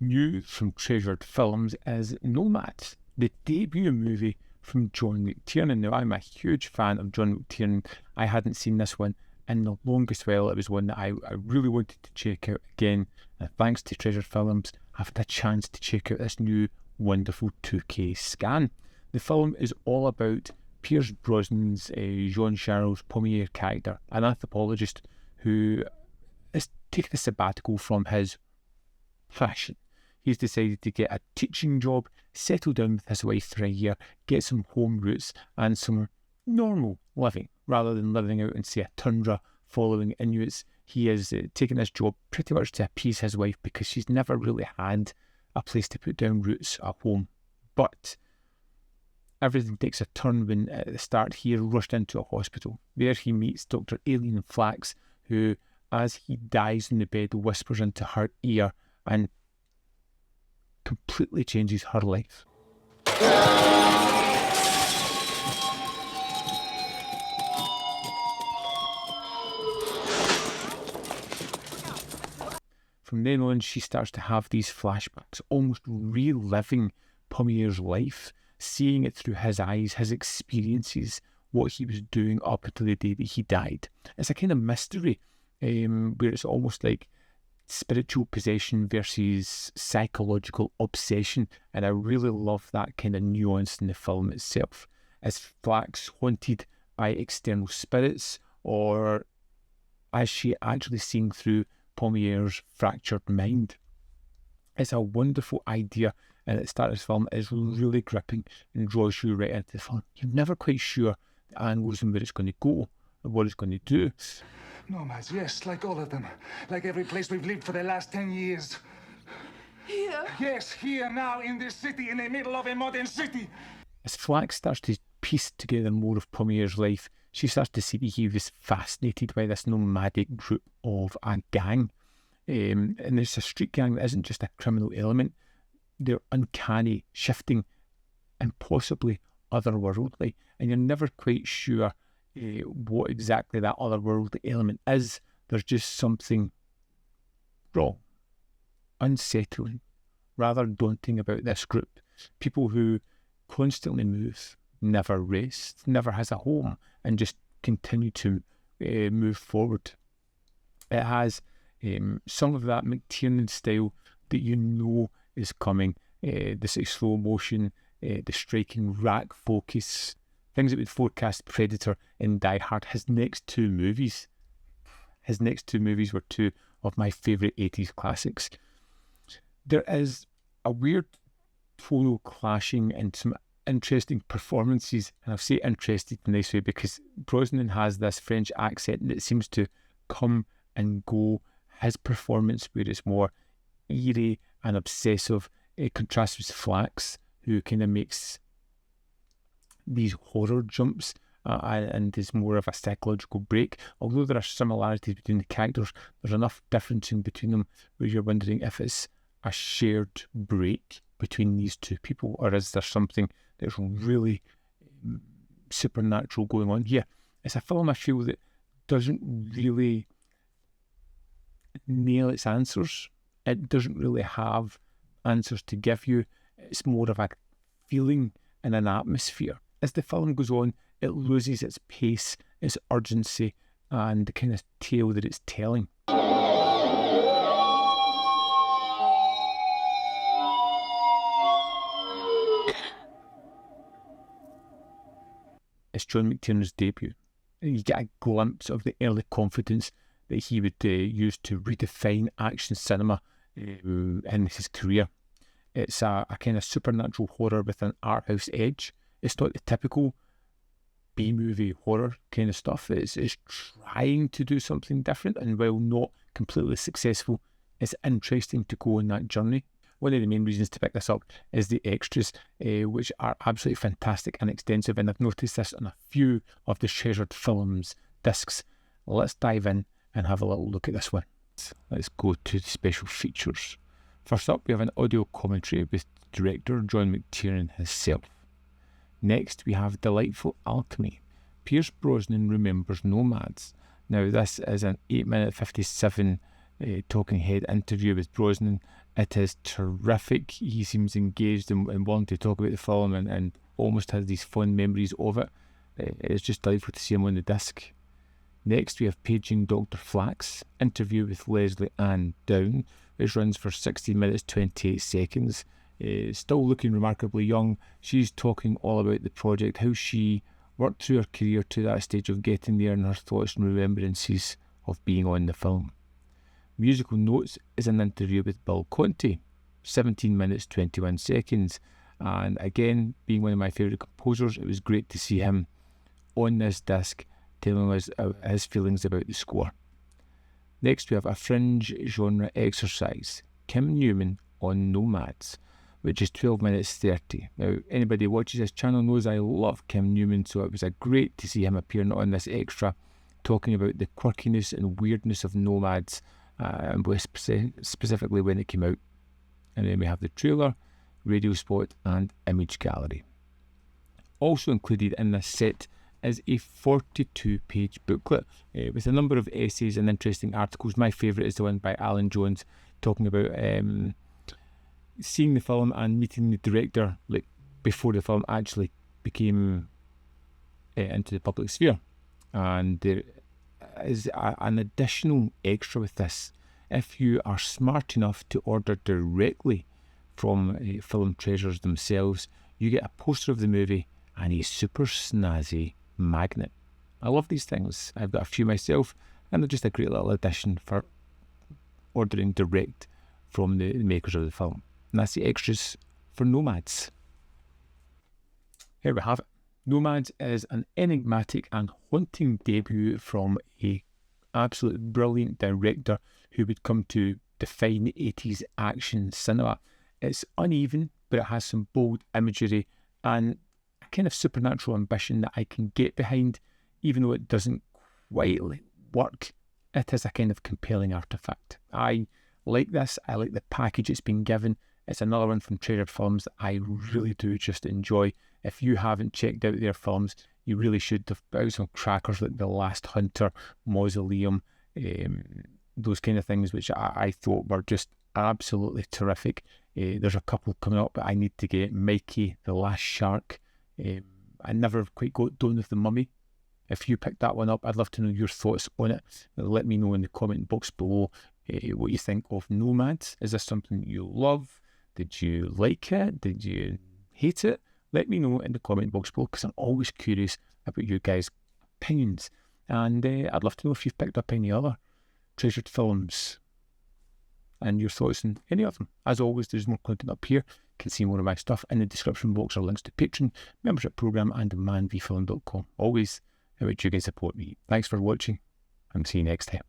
New from Treasured Films is Nomads, the debut movie from John McTiernan. Now, I'm a huge fan of John McTiernan. I hadn't seen this one in the longest while. It was one that I really wanted to check out again. And thanks to Treasured Films, I've had a chance to check out this new wonderful 2K scan. The film is all about Pierce Brosnan's Jean-Charles Pommier character, an anthropologist who is taking a sabbatical from his fashion. He's decided to get a teaching job, settle down with his wife for a year, get some home roots and some normal living, rather than living out in, say, a tundra following Inuits. He is taking this job pretty much to appease his wife because she's never really had a place to put down roots at home. But everything takes a turn when at the start he is rushed into a hospital. There he meets Dr. Alien Flax, who, as he dies in the bed, whispers into her ear and completely changes her life. From then on, she starts to have these flashbacks, almost reliving Pommier's life, seeing it through his eyes, his experiences, what he was doing up until the day that he died. It's a kind of mystery where it's almost like spiritual possession versus psychological obsession, and I really love that kind of nuance in the film itself. Is Flax haunted by external spirits, or is she actually seeing through Pommier's fractured mind? It's a wonderful idea, and at the start of this film is really gripping and draws you right into the film. You're never quite sure the angles and where it's going to go and what it's going to do. Nomads, yes, like all of them. Like every place we've lived for the last 10 years. Here? Yes, here now in this city, in the middle of a modern city. As Flax starts to piece together more of Pommier's life, she starts to see that he was fascinated by this nomadic group of a gang. And there's a street gang that isn't just a criminal element. They're uncanny, shifting, and possibly otherworldly. And you're never quite sure what exactly that otherworldly element is. There's just something wrong, unsettling, rather daunting about this group. People who constantly move, never rest, never has a home, and just continue to move forward. It has some of that McTiernan style that you know is coming, this slow motion, the striking rack focus, things that would forecast Predator and Die Hard. His next two movies were two of my favourite 80s classics. There is a weird tonal clashing and some interesting performances, and I'll say interesting in this way because Brosnan has this French accent that seems to come and go. His performance, where it's more eerie and obsessive, it contrasts with Flax, who kind of makes these horror jumps and is more of a psychological break. Although there are similarities between the characters, there's enough difference in between them where you're wondering if it's a shared break between these two people, or is there something that's really supernatural going on here. It's a film I feel that doesn't really nail its answers. It doesn't really have answers to give you. It's more of a feeling and an atmosphere. As the film goes on, it loses its pace, its urgency, and the kind of tale that it's telling. It's John McTiernan's debut. You get a glimpse of the early confidence that he would use to redefine action cinema in his career. It's a kind of supernatural horror with an art house edge. It's not the typical B-movie horror kind of stuff. It's trying to do something different, and while not completely successful, it's interesting to go on that journey. One of the main reasons to pick this up is the extras, which are absolutely fantastic and extensive, and I've noticed this on a few of the Treasured Films discs. Let's dive in and have a little look at this one. Let's go to the special features. First up, we have an audio commentary with director John McTiernan himself. Next, we have Delightful Alchemy. Pierce Brosnan remembers Nomads. Now, this is an 8-minute 57 talking head interview with Brosnan, It is terrific. He seems engaged and wanting to talk about the film and almost has these fond memories of it. It's just delightful to see him on the disc. Next, we have Paging Dr. Flax, interview with Leslie Ann Down, which runs for 16 minutes 28 seconds. Still looking remarkably young. She's talking all about the project, how she worked through her career to that stage of getting there, and her thoughts and remembrances of being on the film. Musical Notes is an interview with Bill Conti, 17 minutes 21 seconds. And again, being one of my favourite composers, it was great to see him on this disc telling us his feelings about the score. Next, we have a fringe genre exercise, Kim Newman on Nomads, which is 12 minutes 30. Now, anybody who watches this channel knows I love Kim Newman, so it was great to see him appearing on this extra, talking about the quirkiness and weirdness of Nomads, and specifically when it came out. And then we have the trailer, radio spot, and image gallery. Also included in this set is a 42-page booklet with a number of essays and interesting articles. My favourite is the one by Alan Jones, talking about seeing the film and meeting the director like before the film actually became into the public sphere. And there is an additional extra with this. If you are smart enough to order directly from Film Treasures themselves, you get a poster of the movie and a super snazzy magnet. I love these things. I've got a few myself, and they're just a great little addition for ordering direct from the makers of the film. And that's the extras for Nomads. Here we have it. Nomads is an enigmatic and haunting debut from a absolute brilliant director who would come to define the 80s action cinema. It's uneven, but it has some bold imagery and a kind of supernatural ambition that I can get behind, even though it doesn't quite work. It is a kind of compelling artefact. I like this. I like the package it's been given. It's another one from Treasured Films that I really do just enjoy. If you haven't checked out their films, you really should. They've put out some crackers like The Last Hunter, Mausoleum, those kind of things, which I thought were just absolutely terrific. There's a couple coming up, but I need to get Mikey, The Last Shark. I never quite got done with The Mummy. If you picked that one up, I'd love to know your thoughts on it. Let me know in the comment box below what you think of Nomads. Is this something you love? Did you like it? Did you hate it? Let me know in the comment box below, because I'm always curious about you guys' opinions. And I'd love to know if you've picked up any other treasured films and your thoughts on any of them. As always, there's more content up here. You can see more of my stuff in the description box, or links to Patreon, membership program, and ManVFilm.com. Always how much you guys support me. Thanks for watching, and see you next time.